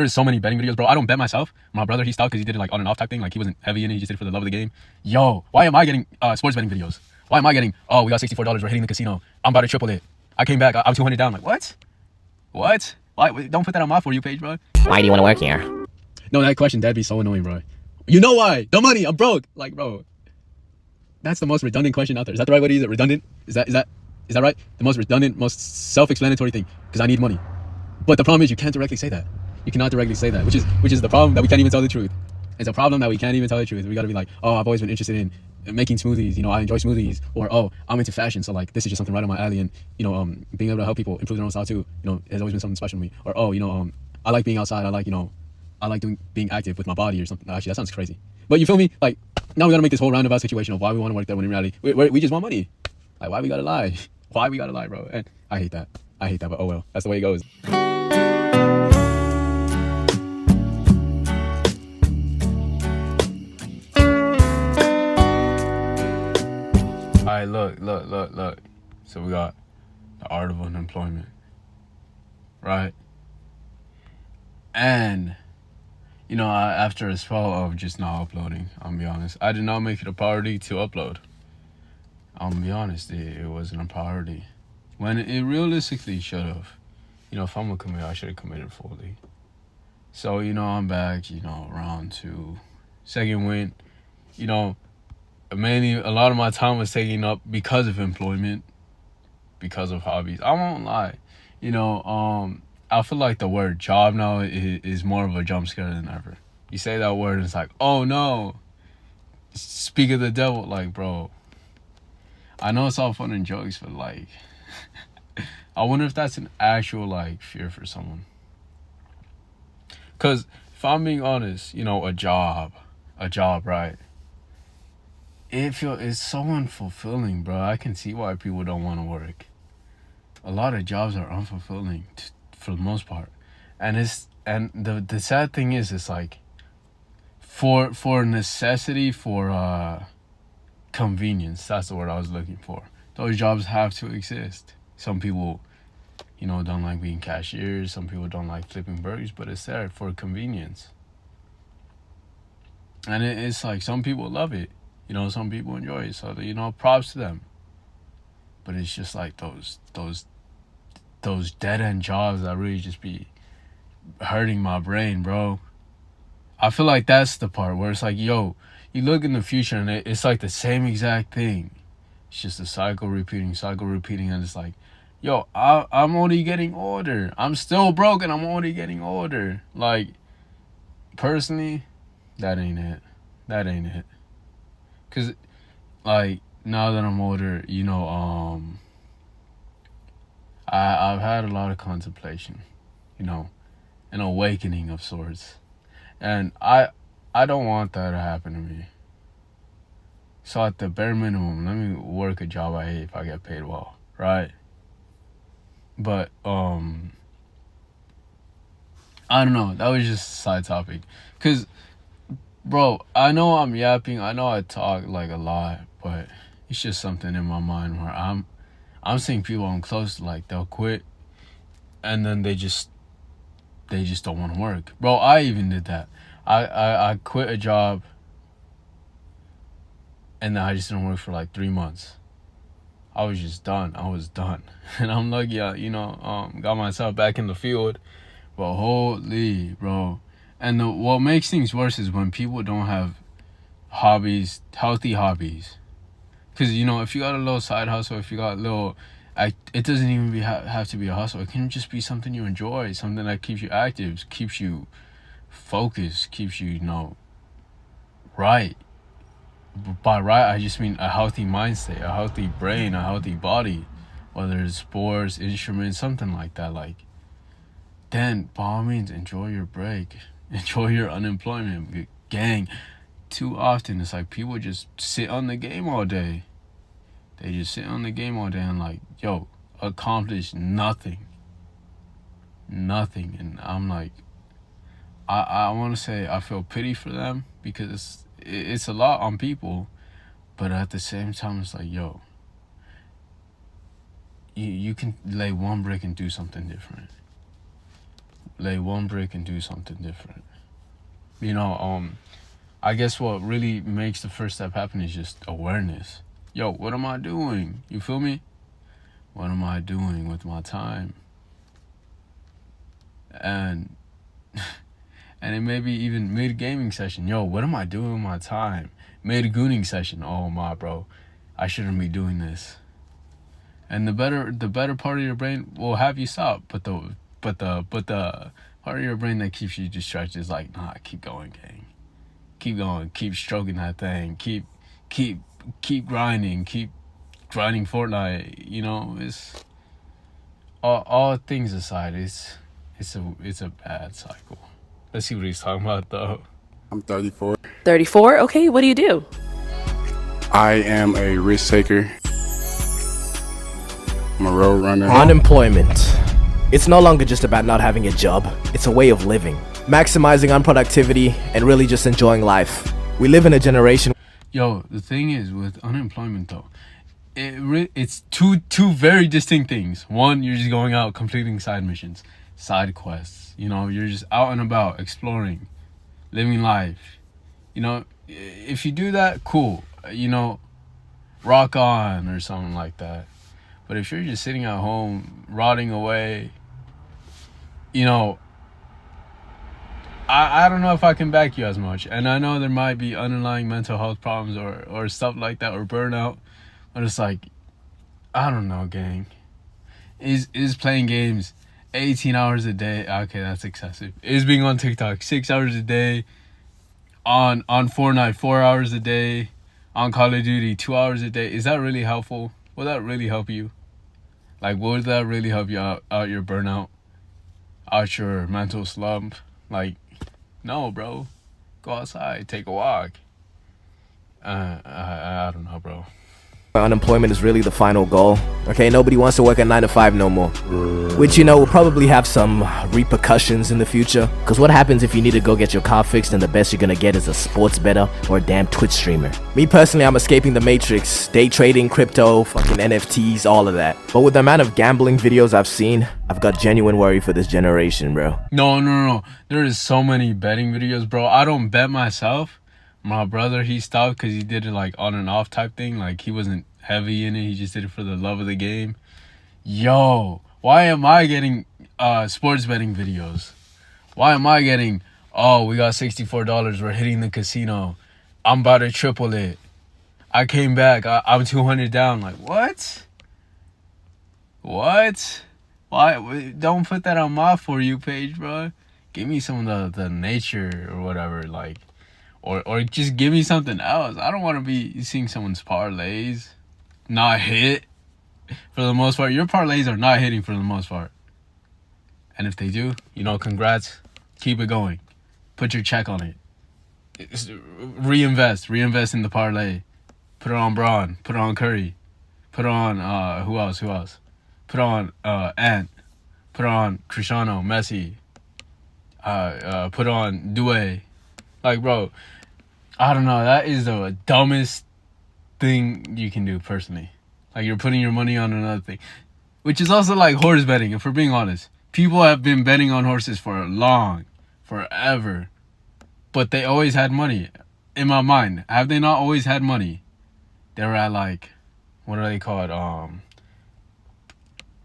There's so many betting videos, bro. I don't bet myself. My brother, he stopped because he did it like on and off type thing. Like he wasn't heavy in it. He just did it for the love of the game. Yo, why am I getting sports betting videos? Why am I getting, oh, we got $64. We're hitting the casino. I'm about to triple it. I came back. I'm 200 down. Like, what? What? Why? Don't put that on my For You page, bro. Why do you want to work here? No, that question, that'd be so annoying, bro. You know why? The money. I'm broke. Like, bro. That's the most redundant question out there. Is that the right way to use it? Redundant? Is that right? The most redundant, most self-explanatory thing. Because I need money. But the problem is you can't directly say that. You cannot directly say that, which is the problem, that we can't even tell the truth. It's a problem that we can't even tell the truth. We gotta be like, oh, I've always been interested in making smoothies. You know, I enjoy smoothies. Or, oh, I'm into fashion. So like, this is just something right on my alley. And, you know, being able to help people improve their own style too, you know, has always been something special to me. Or, oh, you know, I like being outside. I like, you know, I like being active with my body or something. Actually, that sounds crazy. But you feel me? Like, now we gotta make this whole roundabout situation of why we want to work there when in reality, we just want money. Like, why we gotta lie? Why we gotta lie, bro? And I hate that, but oh well. That's the way it goes. Alright, look. So we got the art of unemployment, right? And, you know, after a spell of just not uploading, I'm gonna be honest, I did not make it a priority to upload. I'm gonna be honest, it wasn't a priority. When it realistically should have. You know, if I'm gonna commit, I should have committed fully. So, you know, I'm back, you know, round 2. Second win, you know, mainly a lot of my time was taken up because of employment, because of hobbies. I won't lie. You know, I feel like the word job now is more of a jump scare than ever. You say that word and it's like, oh no, speak of the devil. Like, bro, I know it's all fun and jokes, but like, I wonder if that's an actual like fear for someone. Because if I'm being honest, you know, a job, right? It's so unfulfilling, bro. I can see why people don't want to work. A lot of jobs are unfulfilling for the most part, and the sad thing is, it's like for necessity, for convenience. That's the word I was looking for. Those jobs have to exist. Some people, you know, don't like being cashiers. Some people don't like flipping burgers, but it's there for convenience. And it's like some people love it. You know, some people enjoy it. So, you know, props to them. But it's just like those dead-end jobs that really just be hurting my brain, bro. I feel like that's the part where it's like, yo, you look in the future and it's like the same exact thing. It's just a cycle repeating, and it's like, yo, I'm only getting older. I'm still broke and I'm only getting older. Like, personally, that ain't it. Because, like, now that I'm older, you know, I've had a lot of contemplation, you know, an awakening of sorts. And I don't want that to happen to me. So at the bare minimum, let me work a job I hate if I get paid well, right? But, I don't know. That was just a side topic. Because, bro, I know I'm yapping. I know I talk, like, a lot. But it's just something in my mind where I'm seeing people I'm close to, like, they'll quit. And then they just don't want to work. Bro, I even did that. I quit a job. And then I just didn't work for, like, 3 months. I was just done. And I'm lucky, you know, got myself back in the field. But holy, bro. And what makes things worse is when people don't have hobbies, healthy hobbies. Because, you know, if you got a little side hustle, if you got a little... it doesn't even have to be a hustle. It can just be something you enjoy, something that keeps you active, keeps you focused, keeps you, you know, right. By right, I just mean a healthy mindset, a healthy brain, a healthy body, whether it's sports, instruments, something like that. Like, then, by all means, enjoy your break. Enjoy your unemployment. Gang, too often, it's like people just sit on the game all day. They just sit on the game all day and like, yo, accomplish nothing. And I'm like, I want to say I feel pity for them because it's a lot on people, but at the same time, it's like, yo, you can lay one brick and do something different. lay one brick and do something different. You know, I guess what really makes the first step happen is just awareness. Yo, what am I doing? You feel me? What am I doing with my time? And and it may be even mid gaming session. Yo, what am I doing with my time? Mid gooning session. Oh my bro, I shouldn't be doing this. And the better part of your brain will have you stop. But the part of your brain that keeps you distracted is like, nah, keep going, gang. Keep going. Keep stroking that thing. Keep grinding. Keep grinding Fortnite. You know, it's all things aside, it's a bad cycle. Let's see what he's talking about though. I'm 34. 34? Okay, what do you do? I am a risk taker. I'm a road runner. Unemployment. It's no longer just about not having a job. It's a way of living. Maximizing on productivity and really just enjoying life. We live in a generation. Yo, the thing is with unemployment though, it's two very distinct things. One, you're just going out completing side missions, side quests. You know, you're just out and about exploring, living life. You know, if you do that, cool. You know, rock on or something like that. But if you're just sitting at home rotting away, you know, I don't know if I can back you as much. And I know there might be underlying mental health problems or stuff like that, or burnout. But it's like, I don't know, gang. Is playing games 18 hours a day? Okay, that's excessive. Is being on TikTok 6 hours a day? On Fortnite 4 hours a day? On Call of Duty 2 hours a day? Is that really helpful? Will that really help you? Like, would that really help you out your burnout? Out your mental slump? Like, no, bro. Go outside. Take a walk. I don't know, bro. Unemployment is really the final goal. Okay, nobody wants to work a 9 to 5 no more. Which, you know, will probably have some repercussions in the future. Because what happens if you need to go get your car fixed and the best you're gonna get is a sports bettor or a damn Twitch streamer? Me personally, I'm escaping the matrix. Day trading, crypto, fucking NFTs, all of that. But with the amount of gambling videos I've seen, I've got genuine worry for this generation, bro. No. There is so many betting videos, bro. I don't bet myself. My brother, he stopped because he did it like on and off type thing. Like, he wasn't heavy in it. He just did it for the love of the game. Yo, why am I getting sports betting videos? Why am I getting, oh, we got $64. We're hitting the casino. I'm about to triple it. I came back. I'm 200 down. Like, what? What? Why? Don't put that on my For You page, bro. Give me some of the nature or whatever, like. Or just give me something else. I don't want to be seeing someone's parlays not hit for the most part. Your parlays are not hitting for the most part. And if they do, you know, congrats. Keep it going. Put your check on it. Reinvest in the parlay. Put it on Braun. Put it on Curry. Put it on, who else? Put on Ant. Put on Cristiano, Messi. Put on Due. Like, bro, I don't know. That is the dumbest thing you can do, personally. Like, you're putting your money on another thing. Which is also like horse betting, if we're being honest. People have been betting on horses forever. But they always had money. In my mind, have they not always had money? They were at, like, what are they called?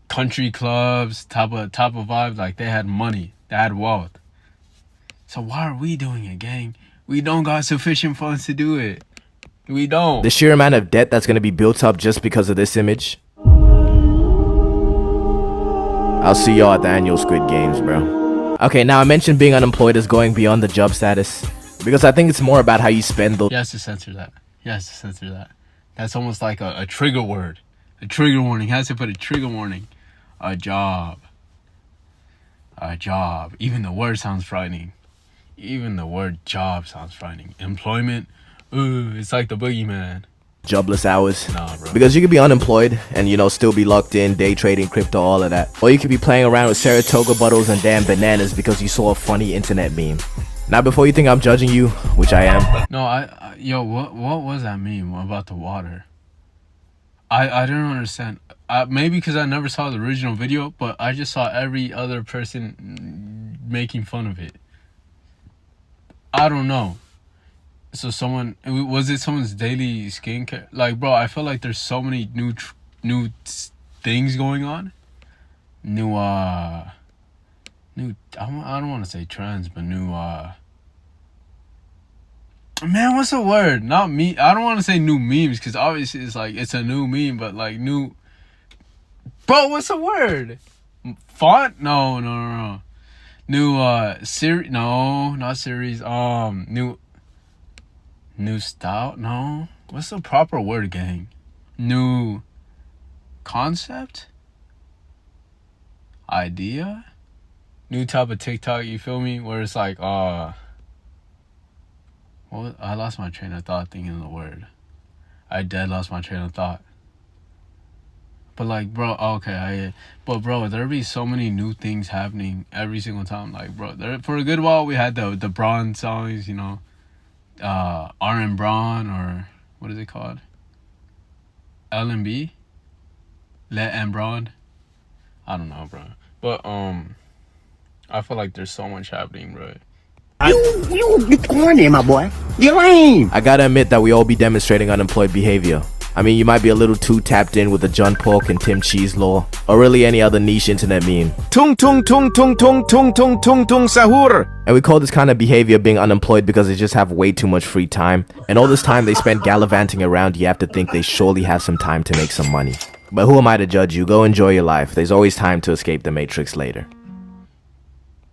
Country clubs, type of vibes. Like, they had money. They had wealth. So why are we doing it, gang? We don't got sufficient funds to do it. We don't. The sheer amount of debt that's going to be built up just because of this image. I'll see y'all at the annual Squid Games, bro. Okay, now I mentioned being unemployed is going beyond the job status. Because I think it's more about how you spend the... He has to censor that. That's almost like a trigger word. A trigger warning. He has to put a trigger warning. A job. Even the word sounds frightening. Even the word job sounds frightening. Employment, ooh, it's like the boogeyman. Jobless hours. Nah, bro. Because you could be unemployed and, you know, still be locked in, day trading, crypto, all of that. Or you could be playing around with Saratoga bottles and damn bananas because you saw a funny internet meme. Now, before you think I'm judging you, which I am. No, what was that meme about the water? I don't understand. Maybe because I never saw the original video, but I just saw every other person making fun of it. I don't know. So was it someone's daily skincare? Like, bro, I feel like there's so many new things going on. New I don't want to say trends, but new man, what's the word? Not me. I don't want to say new memes because obviously it's like it's a new meme, but like new. Bro, what's the word? Font? No. New series? No, not series. New style? No. What's the proper word, gang? New concept? Idea? New type of TikTok, you feel me? Where it's like, I lost my train of thought thinking of the word. I dead lost my train of thought. But like, bro, but bro, there be so many new things happening every single time. Like, bro, for a good while we had the Braun songs, you know, R&B Braun, or what is it called? L&B? Let and Braun? I don't know, bro. But I feel like there's so much happening, bro. You get corny, my boy. You're lame. I gotta admit that we all be demonstrating unemployed behavior. I mean, you might be a little too tapped in with the John Pork and Tim Cheese law, or really any other niche internet meme. Tung tung tung tung tung tung tung tung tung sahur. And we call this kind of behavior being unemployed because they just have way too much free time. And all this time they spend gallivanting around, you have to think they surely have some time to make some money. But who am I to judge you? Go enjoy your life. There's always time to escape the matrix later.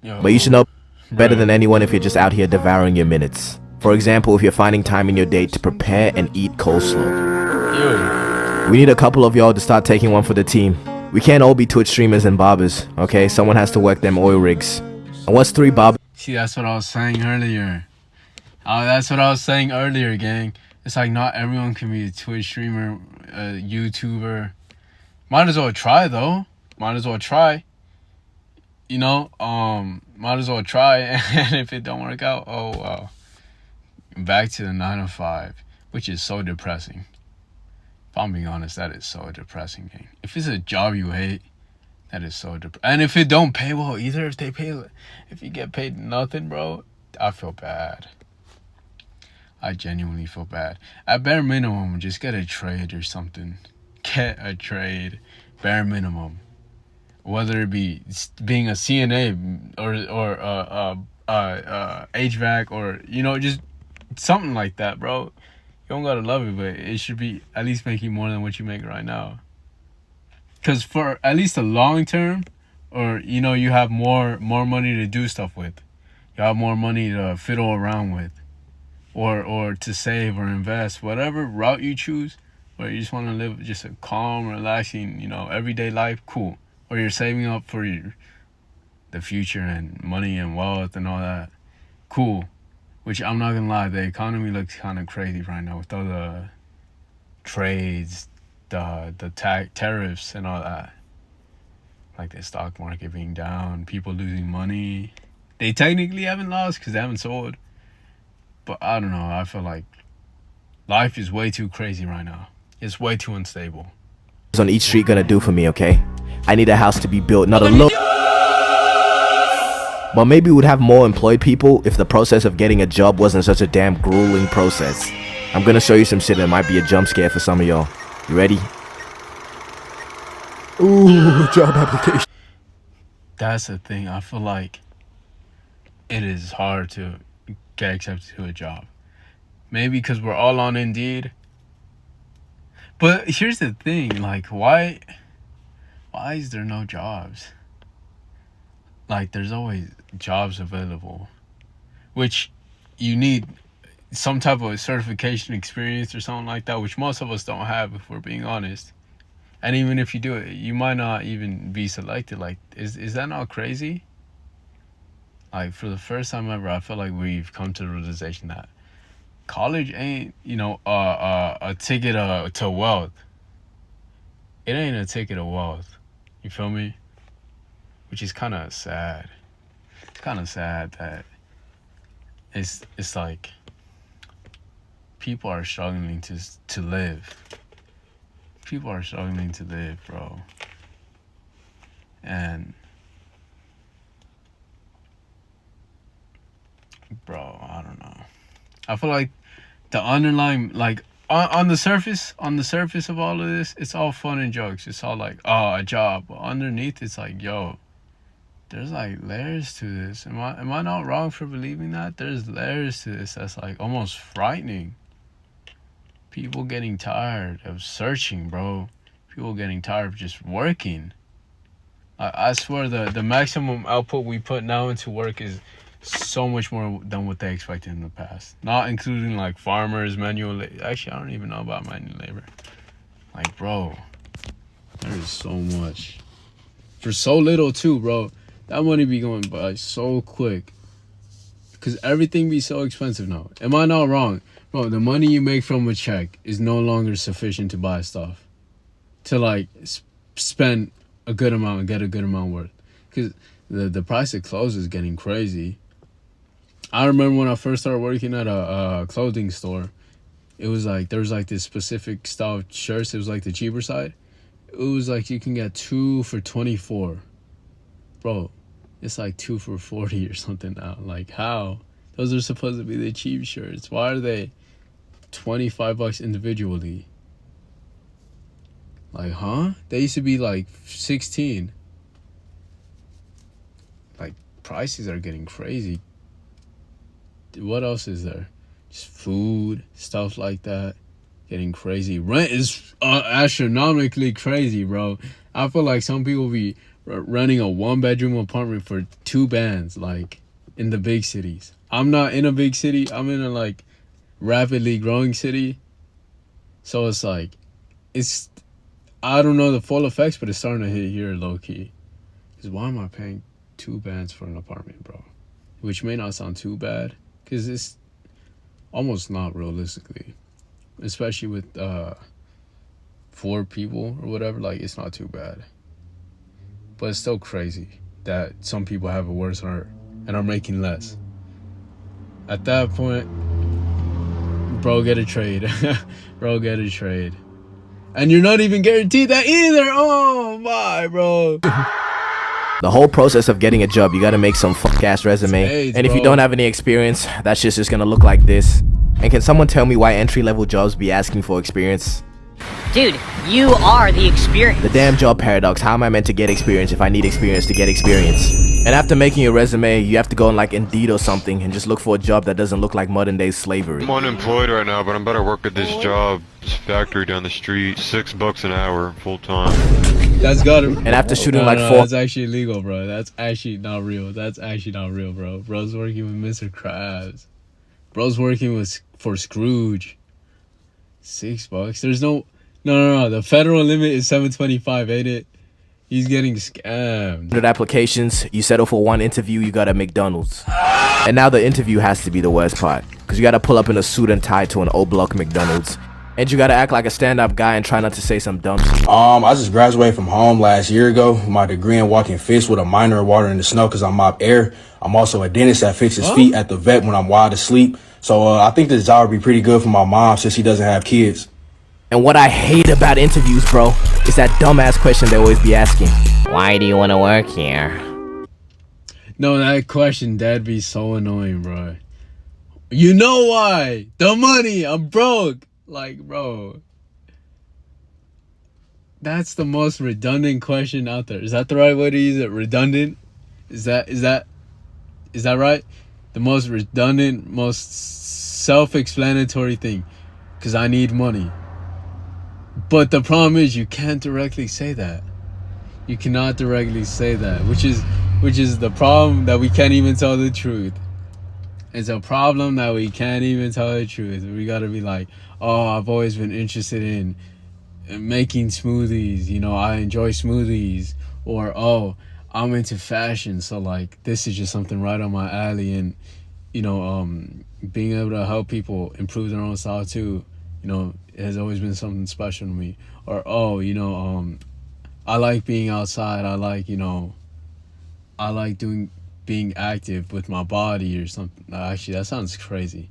But you should know better than anyone if you're just out here devouring your minutes. For example, if you're finding time in your day to prepare and eat coleslaw. We need a couple of y'all to start taking one for the team. We can't all be Twitch streamers and barbers, okay? Someone has to work them oil rigs. And what's 3 barbers? See, that's what I was saying earlier. That's what I was saying earlier, gang. It's like not everyone can be a Twitch streamer, a YouTuber. Might as well try, though. Might as well try. You know, might as well try. And if it don't work out, oh, well. Back to the 9 to 5, which is so depressing. If I'm being honest, that is so depressing, gang. If it's a job you hate, that is so depressing. And if it don't pay well either, if you get paid nothing, bro, I feel bad. I genuinely feel bad. At bare minimum, just get a trade or something. Get a trade, bare minimum. Whether it be being a CNA or HVAC, or, you know, just something like that, bro. You don't gotta love it, but it should be at least making more than what you make right now. Because for at least the long term, or, you know, you have more money to do stuff with. You have more money to fiddle around with. Or to save or invest. Whatever route you choose, or you just want to live just a calm, relaxing, you know, everyday life, cool. Or you're saving up for the future and money and wealth and all that, cool. Which, I'm not gonna lie, the economy looks kind of crazy right now with all the trades, the tariffs and all that. Like the stock market being down, people losing money. They technically haven't lost because they haven't sold. But I don't know, I feel like life is way too crazy right now. It's way too unstable. On each street gonna do for me, okay? I need a house to be built, not a low. But maybe we'd have more employed people if the process of getting a job wasn't such a damn grueling process. I'm gonna show you some shit that might be a jump scare for some of y'all. You ready? Ooh, job application. That's the thing. I feel like it is hard to get accepted to a job. Maybe because we're all on Indeed. But here's the thing, like, why is there no jobs? Like, there's always jobs available, which you need some type of certification experience or something like that, which most of us don't have, if we're being honest. And even if you do it, you might not even be selected. Like, is that not crazy? Like, for the first time ever, I feel like we've come to the realization that college ain't, you know, a ticket to wealth. It ain't a ticket to wealth. You feel me? Which is kind of sad. It's kind of sad that it's like people are struggling to live. People are struggling to live, bro. And bro, I don't know. I feel like the underlying, like, on the surface of all of this, it's all fun and jokes. It's all like, oh, a job. But underneath, it's like, yo, there's like layers to this. Am I not wrong for believing that? There's layers to this that's like almost frightening. People getting tired of searching, bro. People getting tired of just working. I swear the maximum output we put now into work is so much more than what they expected in the past. Not including like farmers, manual labor. Actually, I don't even know about manual labor. Like, bro, there is so much. For so little too, bro. That money be going by so quick. Because everything be so expensive now. Am I not wrong? Bro, the money you make from a check is no longer sufficient to buy stuff. To like spend a good amount and get a good amount worth. Because the price of clothes is getting crazy. I remember when I first started working at a clothing store. It was like, there was like this specific style of shirts. It was like the cheaper side. It was like you can get 2 for $24. Bro, it's like 2 for $40 or something now. Like, how? Those are supposed to be the cheap shirts. Why are they $25 individually? Like, huh? They used to be like 16. Like, prices are getting crazy. What else is there? Just food, stuff like that. Getting crazy. Rent is astronomically crazy, bro. I feel like some people be renting a 1-bedroom apartment for 2 bands, like, in the big cities. I'm not in a big city. I'm in a, like, rapidly growing city. So it's like, it's, I don't know the full effects, but it's starting to hit here low-key. Because why am I paying 2 bands for an apartment, bro? Which may not sound too bad, because it's almost not realistically. Especially with 4 people or whatever, like, it's not too bad. But it's still crazy that some people have it worse and are making less. At that point, bro, get a trade. Bro, get a trade. And you're not even guaranteed that either. Oh my, bro. The whole process of getting a job, you gotta make some fuck-ass resume. AIDS, and if you bro. don't have any experience, that shit's just gonna look like this. And can someone tell me why entry-level jobs be asking for experience? Dude, you are the experience. The damn job paradox. How am I meant to get experience if I need experience to get experience? And after making your resume, you have to go on like Indeed or something and just look for a job that doesn't look like modern day slavery. I'm unemployed right now, but I'm about to work at this job, this factory down the street, $6 an hour, full time. That's got him. And after shooting No, 4... that's actually illegal, bro. That's actually not real. That's actually not real, bro. Bro's working with Mr. Krabs. Bro's working for Scrooge. $6. There's no. The federal limit is $7.25, ain't it? He's getting scammed. 100 applications, you settle for 1 interview, you got a McDonald's. And now the interview has to be the worst part, because you gotta pull up in a suit and tie to an O-block McDonald's. And you gotta act like a stand-up guy and try not to say some dumb shit. I just graduated from home last year ago. My degree in walking fish with a minor in water in the snow because I mop air. I'm also a dentist that fixes feet at the vet when I'm wide asleep. So I think this job would be pretty good for my mom since she doesn't have kids. And what I hate about interviews, bro, is that dumbass question they always be asking. Why do you want to work here? No, that question, that'd be so annoying, bro. You know why? The money. I'm broke. Like, bro. That's the most redundant question out there. Is that the right way to use it? Redundant? Is that right? The most redundant, most self-explanatory thing. Because I need money. But the problem is you can't directly say that. You cannot directly say that, which is the problem that we can't even tell the truth. It's a problem that we can't even tell the truth. We gotta be like, oh, I've always been interested in making smoothies. You know, I enjoy smoothies. Or, oh, I'm into fashion. So, like, this is just something right on my alley. And, you know, being able to help people improve their own style too, you know, it has always been something special to me. Or, oh, you know, I like being outside. I like, you know, being active with my body or something. Actually, that sounds crazy.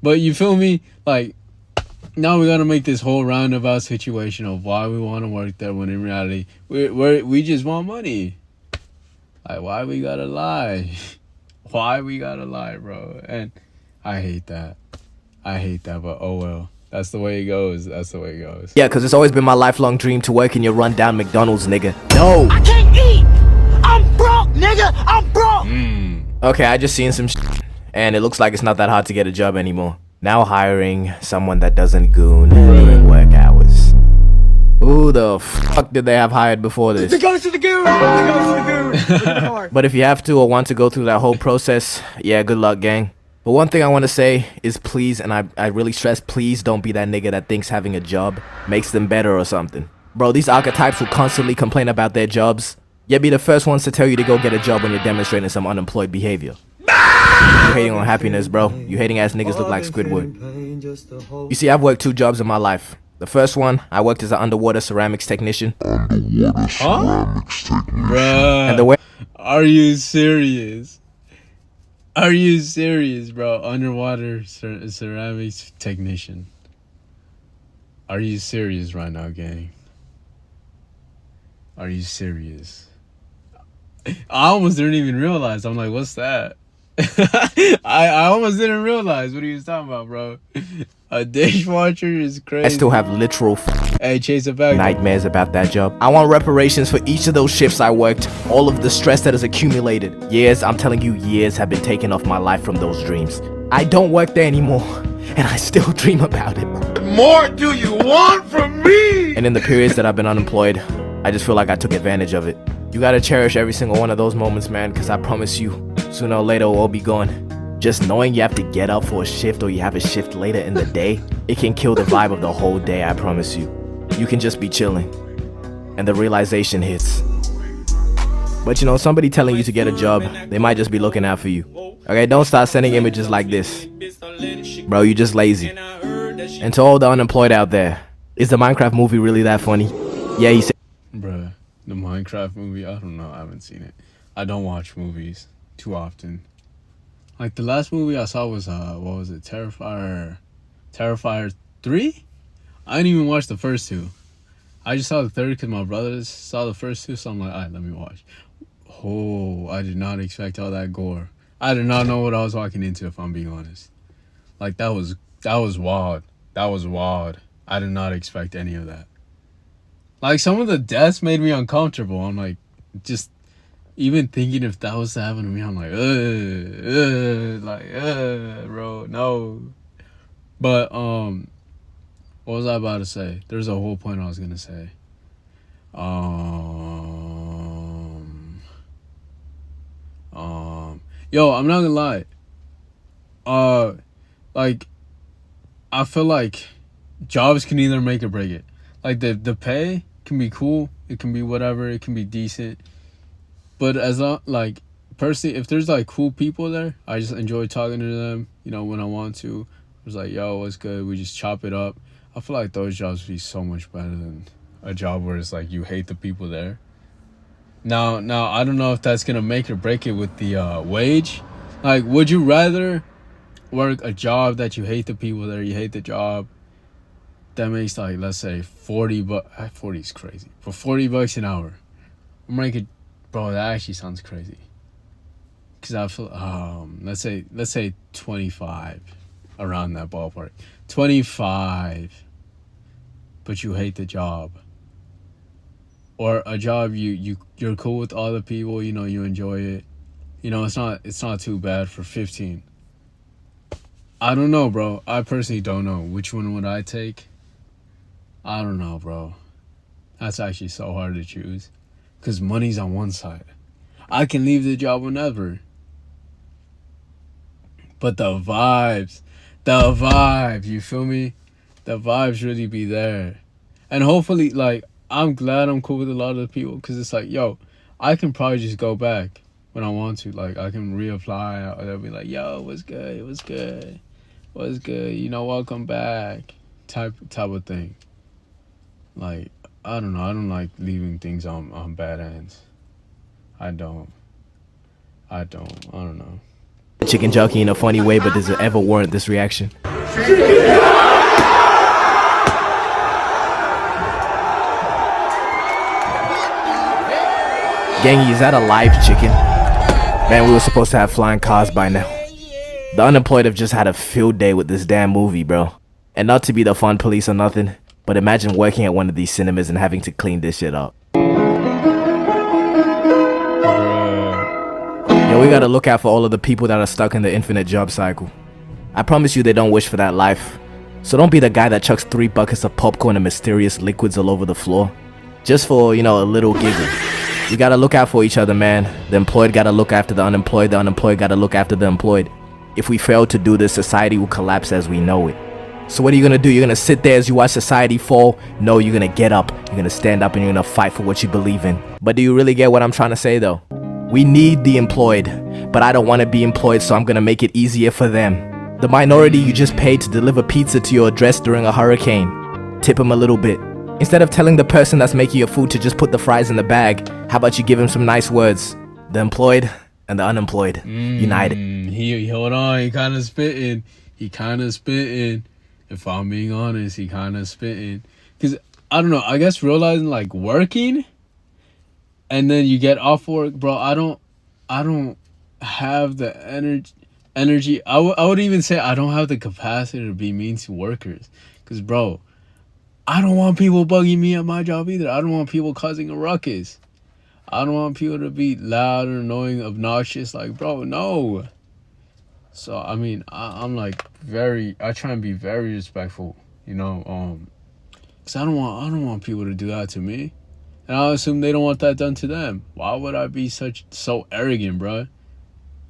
But you feel me? Like, now we gotta make this whole roundabout situation of why we want to work there when in reality, we just want money. Like, why we gotta lie? Why we gotta lie, bro? And I hate that. But oh well. That's the way it goes. Yeah, cause it's always been my lifelong dream to work in your rundown McDonald's, nigga. No! I can't eat. I'm broke, nigga. I'm broke. Okay, I just seen some and it looks like it's not that hard to get a job anymore. Now hiring someone that doesn't goon during work hours. Who the fuck did they have hired before this? It goes to the goon. But if you have to or want to go through that whole process, yeah, good luck, gang. But one thing I want to say is please, and I really stress, please don't be that nigga that thinks having a job makes them better or something. Bro, these archetypes who constantly complain about their jobs, yet be the first ones to tell you to go get a job when you're demonstrating some unemployed behavior. You hating on happiness, bro. You hating ass niggas look like Squidward. You see, I've worked 2 jobs in my life. The first one, I worked as an underwater ceramics technician. Bruh. And the way Are you serious? Are you serious, bro? Underwater ceramics technician. Are you serious right now, gang? Are you serious? I almost didn't even realize. I'm like, what's that? I almost didn't realize what he was talking about, bro. A dishwasher is crazy. I still have literal Hey, chase it back. nightmares about that job. I want reparations for each of those shifts I worked, all of the stress that has accumulated. Years, I'm telling you, years have been taken off my life from those dreams. I don't work there anymore, and I still dream about it. What more do you want from me? And in the periods that I've been unemployed, I just feel like I took advantage of it. You gotta cherish every single one of those moments, man, because I promise you, sooner or later, we'll all be gone. Just knowing you have to get up for a shift or you have a shift later in the day, it can kill the vibe of the whole day, I promise you. You can just be chilling, and the realization hits. But you know, somebody telling you to get a job, they might just be looking out for you. Okay, don't start sending images like this. Bro, you just lazy. And to all the unemployed out there, is the Minecraft movie really that funny? Yeah, he said. Bruh, the Minecraft movie, I don't know, I haven't seen it. I don't watch movies too often. Like, the last movie I saw was, what was it, Terrifier 3? I didn't even watch the first 2. I just saw the third because my brothers saw the first 2, so I'm like, alright, let me watch. Oh, I did not expect all that gore. I did not know what I was walking into, if I'm being honest. Like, that was wild. That was wild. I did not expect any of that. Like, some of the deaths made me uncomfortable. I'm like, just even thinking if that was to happen to me, I'm like, bro, no. But, what was I about to say? There's a whole point I was gonna say. Yo, I'm not gonna lie. Like, I feel like jobs can either make or break it. Like, the pay can be cool, it can be whatever, it can be decent. But as long, like, personally, if there's like cool people there, I just enjoy talking to them, you know, when I want to. I was like, yo, what's good? We just chop it up. I feel like those jobs would be so much better than a job where it's like you hate the people there. Now, I don't know if that's gonna make or break it with the wage. Like, would you rather work a job that you hate the people there, you hate the job, that makes like, let's say 40 is crazy, for $40 an hour, I'm making, bro, that actually sounds crazy. Cause I feel, let's say 25, around that ballpark, 25, but you hate the job, or a job you're cool with all the people, you know, you enjoy it, you know, it's not too bad for 15. I don't know, bro. I personally don't know. Which one would I take? I don't know, bro. That's actually so hard to choose. Because money's on one side. I can leave the job whenever. But the vibes, you feel me? The vibes really be there. And hopefully, like, I'm glad I'm cool with a lot of the people. Because it's like, yo, I can probably just go back when I want to. Like, I can reapply. Or they'll be like, yo, what's good? What's good? What's good? You know, welcome back. Type of thing. Like, I don't know. I don't like leaving things on bad ends. I don't know. Chicken jockey in a funny way, but does it ever warrant this reaction? Gangy, is that a live chicken? Man, we were supposed to have flying cars by now. The unemployed have just had a field day with this damn movie, bro. And not to be the fun police or nothing, but imagine working at one of these cinemas and having to clean this shit up. Yo, we gotta look out for all of the people that are stuck in the infinite job cycle. I promise you they don't wish for that life. So don't be the guy that chucks 3 buckets of popcorn and mysterious liquids all over the floor. Just for, you know, a little giggle. We gotta look out for each other, man. The employed gotta look after the unemployed gotta look after the employed. If we fail to do this, society will collapse as we know it. So what are you gonna do? You're gonna sit there as you watch society fall? No, you're gonna get up. You're gonna stand up and you're gonna fight for what you believe in. But do you really get what I'm trying to say though? We need the employed, but I don't want to be employed, so I'm gonna make it easier for them. The minority you just paid to deliver pizza to your address during a hurricane. Tip them a little bit. Instead of telling the person that's making your food to just put the fries in the bag, how about you give him some nice words? The employed and the unemployed united. Hold on, he kind of spitting. If I'm being honest, he kind of spitting. Because, I don't know, I guess realizing, like, working, and then you get off work, bro, I don't have the energy. I would even say I don't have the capacity to be mean to workers. Because, bro, I don't want people bugging me at my job either. I don't want people causing a ruckus. I don't want people to be loud or annoying, obnoxious. Like, bro, no. So, I mean, I'm like I try and be very respectful, you know, because I don't want people to do that to me. And I assume they don't want that done to them. Why would I be so arrogant, bro?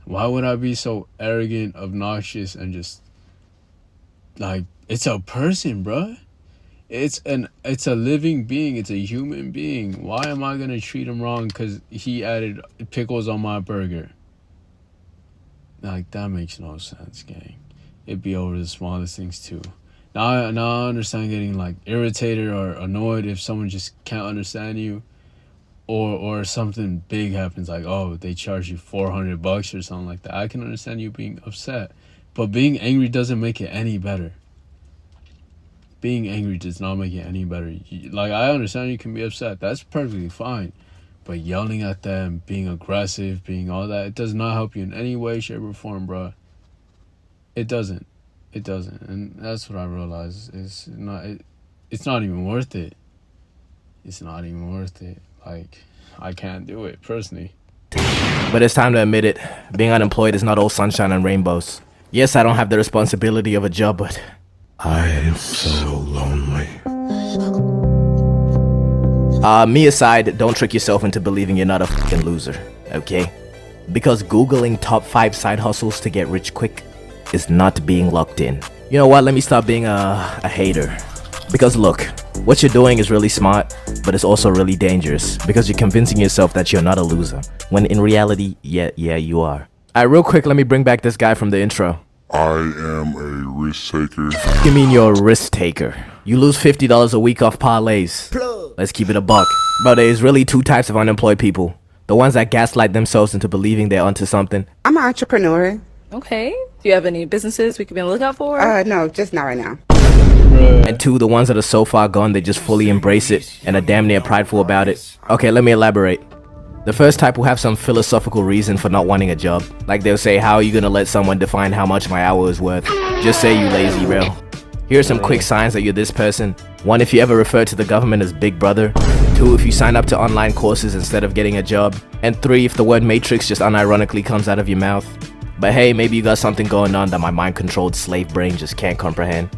Why would I be so arrogant, obnoxious, and just, like, it's a person, bro. It's a living being. It's a human being. Why am I going to treat him wrong because he added pickles on my burger? Like, that makes no sense, gang. It'd be over the smallest things, too. Now I understand getting, like, irritated or annoyed if someone just can't understand you. Or something big happens, like, oh, they charge you $400 or something like that. I can understand you being upset. But being angry doesn't make it any better. Being angry does not make it any better. Like, I understand you can be upset. That's perfectly fine. But yelling at them, being aggressive, being all that, it does not help you in any way, shape, or form, bro. It doesn't. It doesn't. And that's what I realize. It's not even worth it. It's not even worth it. Like, I can't do it, personally. But it's time to admit it. Being unemployed is not all sunshine and rainbows. Yes, I don't have the responsibility of a job, but I am so lonely. Me aside, don't trick yourself into believing you're not a fucking loser, okay? Because Googling top 5 side hustles to get rich quick is not being locked in. You know what? Let me stop being a hater. Because look, what you're doing is really smart, but it's also really dangerous because you're convincing yourself that you're not a loser, when in reality, yeah, you are. Alright, real quick, let me bring back this guy from the intro. I am a risk taker. You mean you're a risk taker? You lose $50 a week off parlays. Let's keep it a buck. Bro, there's really 2 types of unemployed people. The ones that gaslight themselves into believing they're onto something. I'm an entrepreneur. Okay. Do you have any businesses we could be on the lookout for? No, just not right now. And 2, the ones that are so far gone they just fully embrace it and are damn near prideful about it. Okay, let me elaborate. The first type will have some philosophical reason for not wanting a job. Like they'll say, how are you gonna let someone define how much my hour is worth? Just say, you lazy rail. Here are some quick signs that you're this person. 1, if you ever refer to the government as Big Brother. 2, if you sign up to online courses instead of getting a job. And 3, if the word matrix just unironically comes out of your mouth. But hey, maybe you got something going on that my mind-controlled slave brain just can't comprehend.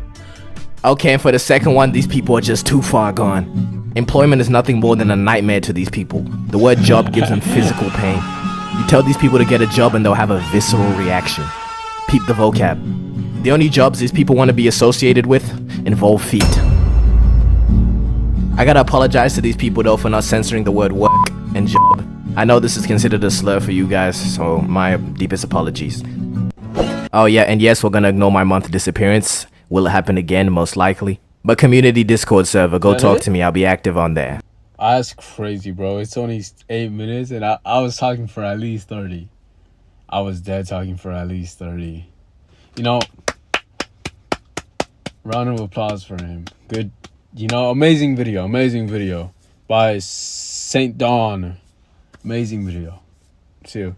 Okay, and for the second one, these people are just too far gone. Employment is nothing more than a nightmare to these people. The word job gives them physical pain. You tell these people to get a job and they'll have a visceral reaction. Peep the vocab. The only jobs these people want to be associated with involve feet. I gotta apologize to these people though for not censoring the word work and job. I know this is considered a slur for you guys, so my deepest apologies. Oh yeah, and yes, we're gonna ignore my month disappearance. Will it happen again? Most likely. But community Discord server, go talk to me. I'll be active on there. That's crazy, bro. It's only 8 minutes, and I was talking for at least 30. I was dead talking for at least 30. You know, round of applause for him. Good, you know, amazing video by Saint Dawn. Amazing video. See you.